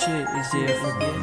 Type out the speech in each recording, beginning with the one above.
Shit, is there forget?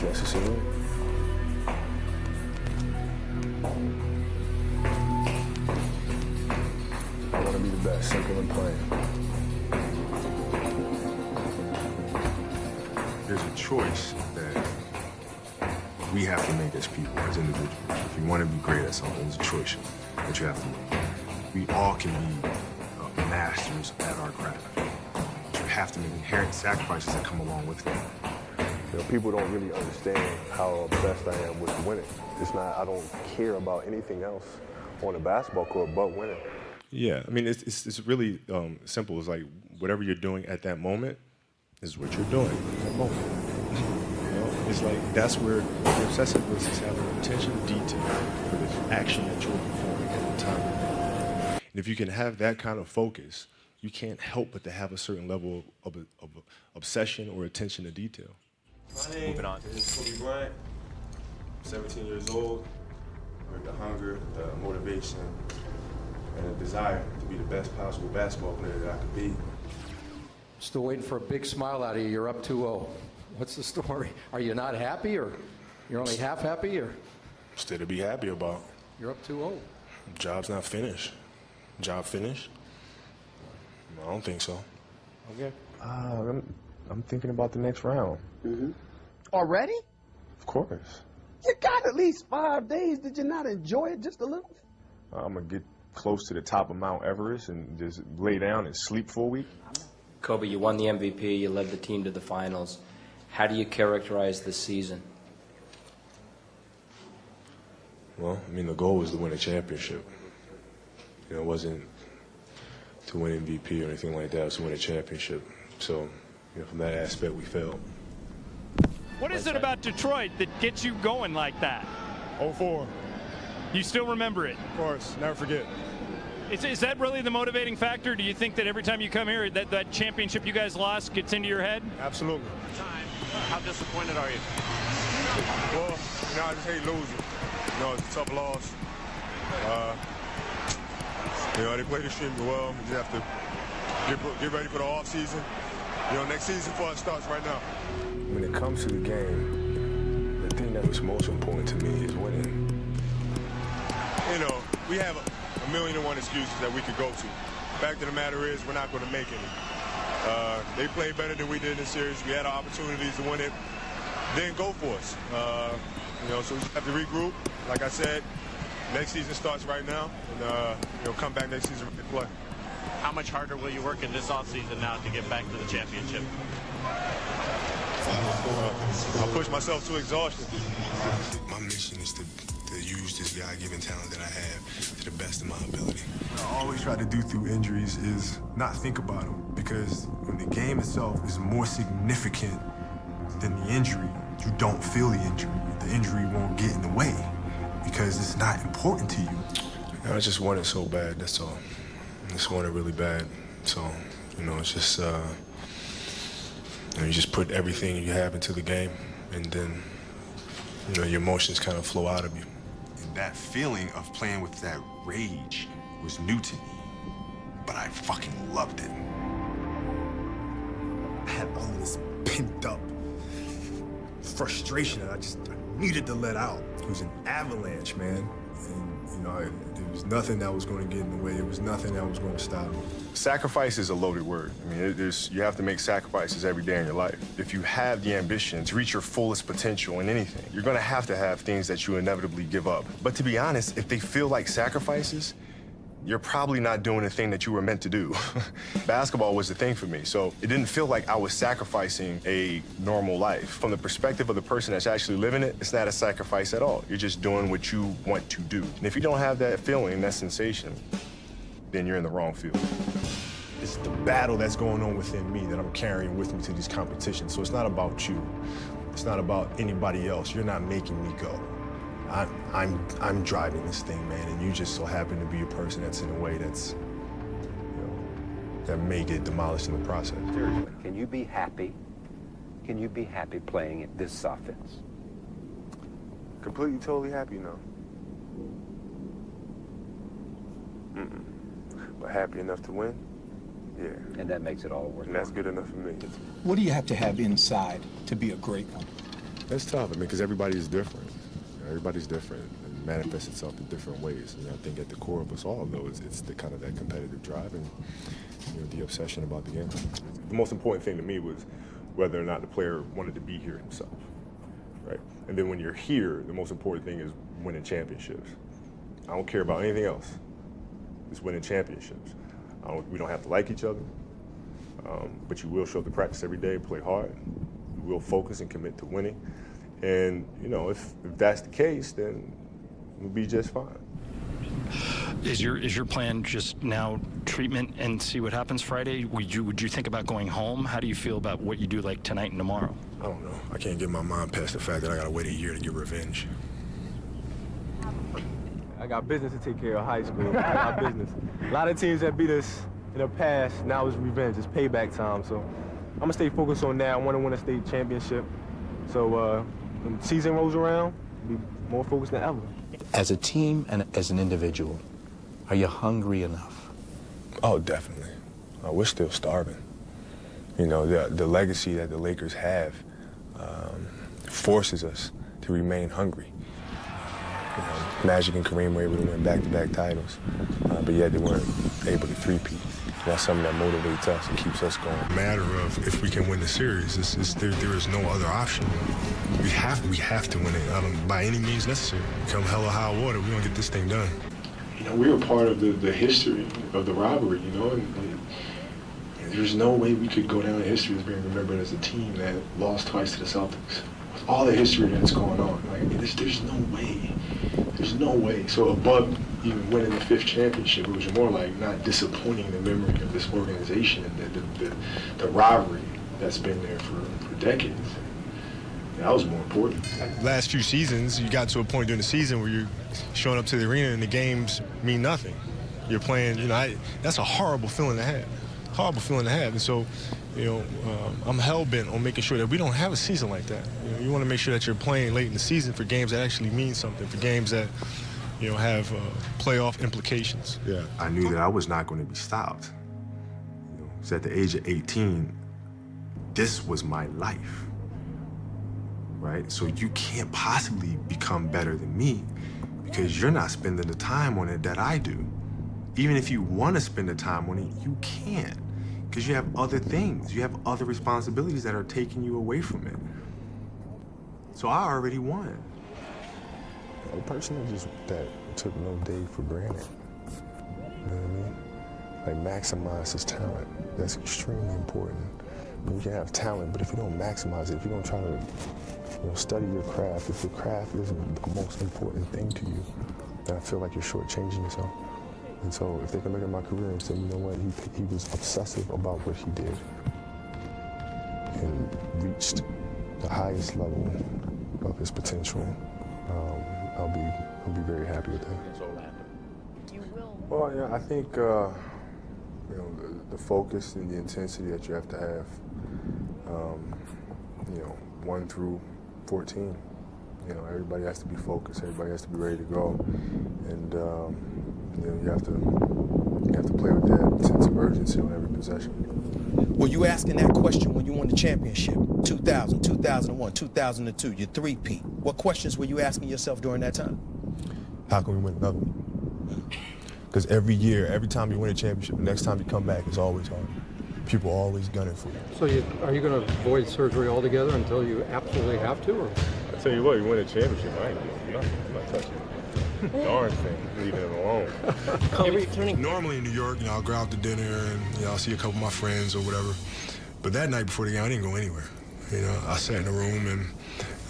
Necessary. I want to be the best, simple and plain. There's a choice that we have to make as people, as individuals. If you want to be great at something, there's a choice that you have to make. We all can be masters at our craft. But you have to make inherent sacrifices that come along with it. You know, people don't really understand how obsessed I am with winning. It's not, I don't care about anything else on the basketball court but winning. Yeah, I mean, it's really simple. It's like whatever you're doing at that moment is what you're doing at that moment. You know, it's like that's where the obsessiveness is having attention to detail for the action that you're performing at the time. And if you can have that kind of focus, you can't help but to have a certain level of obsession or attention to detail. Moving on. This is Kobe Bryant, 17 years old, with the hunger, the motivation, and the desire to be the best possible basketball player that I could be. Still waiting for a big smile out of you. You're up 2-0. What's the story? Are you not happy, or you're only half happy, or? Still to be happy about. You're up 2-0. Job's not finished. Job finished? I don't think so. Okay. I'm thinking about the next round. Mm-hmm. Already? Of course. You got at least 5 days. Did you not enjoy it just a little? I'm going to get close to the top of Mount Everest and just lay down and sleep for a week. Kobe, you won the MVP. You led the team to the finals. How do you characterize this season? Well, I mean, the goal was to win a championship. You know, it wasn't to win MVP or anything like that. It was to win a championship. So, you know, from that aspect, we failed. What is it about Detroit that gets you going like that? 04. You still remember it? Of course, never forget. Is that really the motivating factor? Do you think that every time you come here, that championship you guys lost gets into your head? Absolutely. How disappointed are you? Well, you know, I just hate losing. You know, it's a tough loss. You know, they played extremely well. We just have to get ready for the off season. You know, next season for us starts right now. When it comes to the game, the thing that was most important to me is winning. You know, we have a million and one excuses that we could go to. Fact of the matter is, we're not going to make any. They played better than we did in the series. We had opportunities to win it. Didn't go for us. You know, so we have to regroup. Like I said, next season starts right now, and you know, come back next season and play. How much harder will you work in this offseason now to get back to the championship? I'll push myself to exhaustion. My mission is to to use this God-given talent that I have to the best of my ability. What I always try to do through injuries is not think about them, because when the game itself is more significant than the injury, you don't feel the injury. The injury won't get in the way because it's not important to you. I just want it so bad, that's all. I just want it really bad. So, it's just, you just put everything you have into the game, and then, your emotions kind of flow out of you. And that feeling of playing with that rage was new to me, but I fucking loved it. I had all of this pent up frustration that I needed to let out. It was an avalanche, man. And, there was nothing that was going to get in the way. There was nothing that was going to stop me. Sacrifice is a loaded word. I mean, you have to make sacrifices every day in your life. If you have the ambition to reach your fullest potential in anything, you're going to have things that you inevitably give up. But to be honest, if they feel like sacrifices, you're probably not doing the thing that you were meant to do. Basketball was the thing for me, so it didn't feel like I was sacrificing a normal life. From the perspective of the person that's actually living it, it's not a sacrifice at all. You're just doing what you want to do. And if you don't have that feeling, that sensation, then you're in the wrong field. It's the battle that's going on within me that I'm carrying with me to these competitions. So it's not about you. It's not about anybody else. You're not making me go. I'm driving this thing, man, and you just so happen to be a person that's in a way that's, that may get demolished in the process. Seriously, can you be happy? Can you be happy playing at this offense? Completely, totally happy, no. But happy enough to win? Yeah. And that makes it all worth it. And that's good enough for me. What do you have to have inside to be a great one? That's tough, because everybody is different. Everybody's different and manifests itself in different ways. And I think at the core of us all, though, it's the kind of that competitive drive and the obsession about the game. The most important thing to me was whether or not the player wanted to be here himself, right? And then when you're here, the most important thing is winning championships. I don't care about anything else. It's winning championships. We don't have to like each other, but you will show up to practice every day, play hard. You will focus and commit to winning. And, if that's the case, then we'll be just fine. Is your plan just now treatment and see what happens Friday? Would you think about going home? How do you feel about what you do like tonight and tomorrow? I don't know. I can't get my mind past the fact that I gotta wait a year to get revenge. I got business to take care of, high school. I got business. A lot of teams that beat us in the past, now it's revenge. It's payback time. So I'm gonna stay focused on that. I want to win a state championship. So when the season rolls around, be more focused than ever. As a team and as an individual, are you hungry enough? Oh, definitely. We're still starving. The legacy that the Lakers have forces us to remain hungry. Magic and Kareem were able to win back-to-back titles, but yet they weren't able to three-peat. That's something that motivates us and keeps us going. Matter of if we can win the series, there is no other option. We have to win it by any means necessary. Come hell or high water, we're gonna get this thing done. We were part of the history of the rivalry, and there's no way we could go down in history as being remembered as a team that lost twice to the Celtics. With all the history that's going on, there's no way. There's no way. So above even winning the 5th championship, it was more like not disappointing the memory of this organization and the rivalry that's been there for decades. That was more important. Last few seasons, you got to a point during the season where you're showing up to the arena and the games mean nothing. You're playing, that's a horrible feeling to have. Horrible feeling to have. And so, I'm hell-bent on making sure that we don't have a season like that. You want to make sure that you're playing late in the season for games that actually mean something, for games that, have playoff implications. Yeah. I knew that I was not going to be stopped. So at the age of 18, this was my life, right? So you can't possibly become better than me because you're not spending the time on it that I do. Even if you want to spend the time on it, you can't. Because you have other things. You have other responsibilities that are taking you away from it. So I already won. A person that took no day for granted. You know what I mean? Maximize his talent. That's extremely important. You can have talent, but if you don't maximize it, if you don't try to study your craft, if your craft isn't the most important thing to you, then I feel like you're shortchanging yourself. And so if they can look at my career and say, you know what, he was obsessive about what he did and reached the highest level of his potential, I'll be very happy with that. You will. Well, yeah, I think the focus and the intensity that you have to have, 1 through 14. Everybody has to be focused. Everybody has to be ready to go, and you have to play with that sense of urgency on every possession. Were you asking that question when you won the championship? 2000, 2001, 2002, your three-peat. What questions were you asking yourself during that time? How can we win another one? Because every year, every time you win a championship, the next time you come back, it's always hard. People are always gunning for you. So are you going to avoid surgery altogether until you absolutely have to? Or? I tell you what, you win a championship, I ain't doing nothing. I'm not touching it. Darn thing, leaving it alone. Normally in New York, I'll go out to dinner and I'll see a couple of my friends or whatever. But that night before the game, I didn't go anywhere. I sat in the room and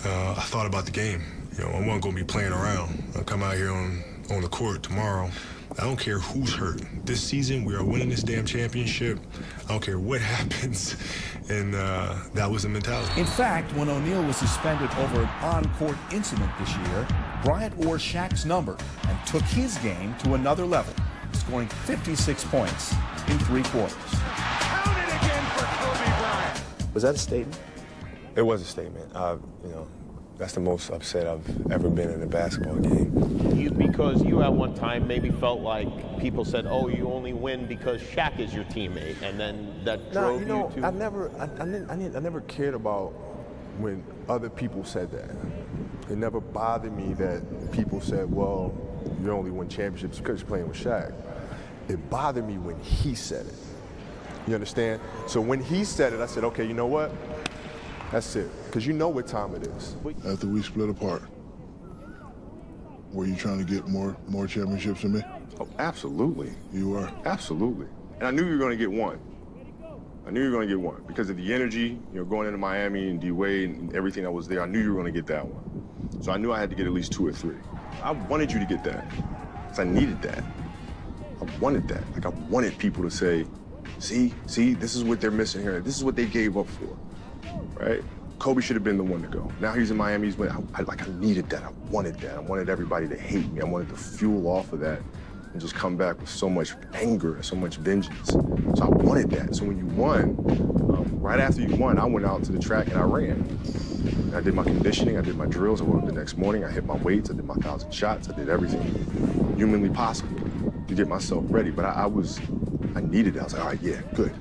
I thought about the game. I wasn't going to be playing around. I'll come out here on the court tomorrow. I don't care who's hurt. This season, we are winning this damn championship. I don't care what happens. And that was the mentality. In fact, when O'Neal was suspended over an on-court incident this year, Bryant wore Shaq's number and took his game to another level, scoring 56 points in 3 quarters. Count it again for Kobe Bryant. Was that a statement? It was a statement. That's the most upset I've ever been in a basketball game. Because you at one time maybe felt like people said, oh, you only win because Shaq is your teammate, and then that drove you to... I never cared about when other people said that. It never bothered me that people said, well, you only win championships because you're playing with Shaq. It bothered me when he said it. You understand? So when he said it, I said, okay, you know what? That's it. Because you know what time it is. After we split apart, were you trying to get more championships than me? Oh, absolutely. You were? Absolutely. And I knew you were going to get one. I knew you were going to get one because of the energy, going into Miami and D-Wade and everything that was there. I knew you were going to get that one. So I knew I had to get at least 2 or 3. I wanted you to get that because I needed that. I wanted that. Like, I wanted people to say, see, this is what they're missing here. This is what they gave up for, right? Kobe should have been the one to go. Now he's in Miami. I needed that. I wanted that. I wanted everybody to hate me. I wanted to fuel off of that and just come back with so much anger and so much vengeance. So I wanted that. So when you won, right after you won, I went out to the track and I ran. And I did my conditioning. I did my drills. I woke up the next morning. I hit my weights. I did my 1,000 shots. I did everything humanly possible to get myself ready. But I needed it. I was like, all right, yeah, good.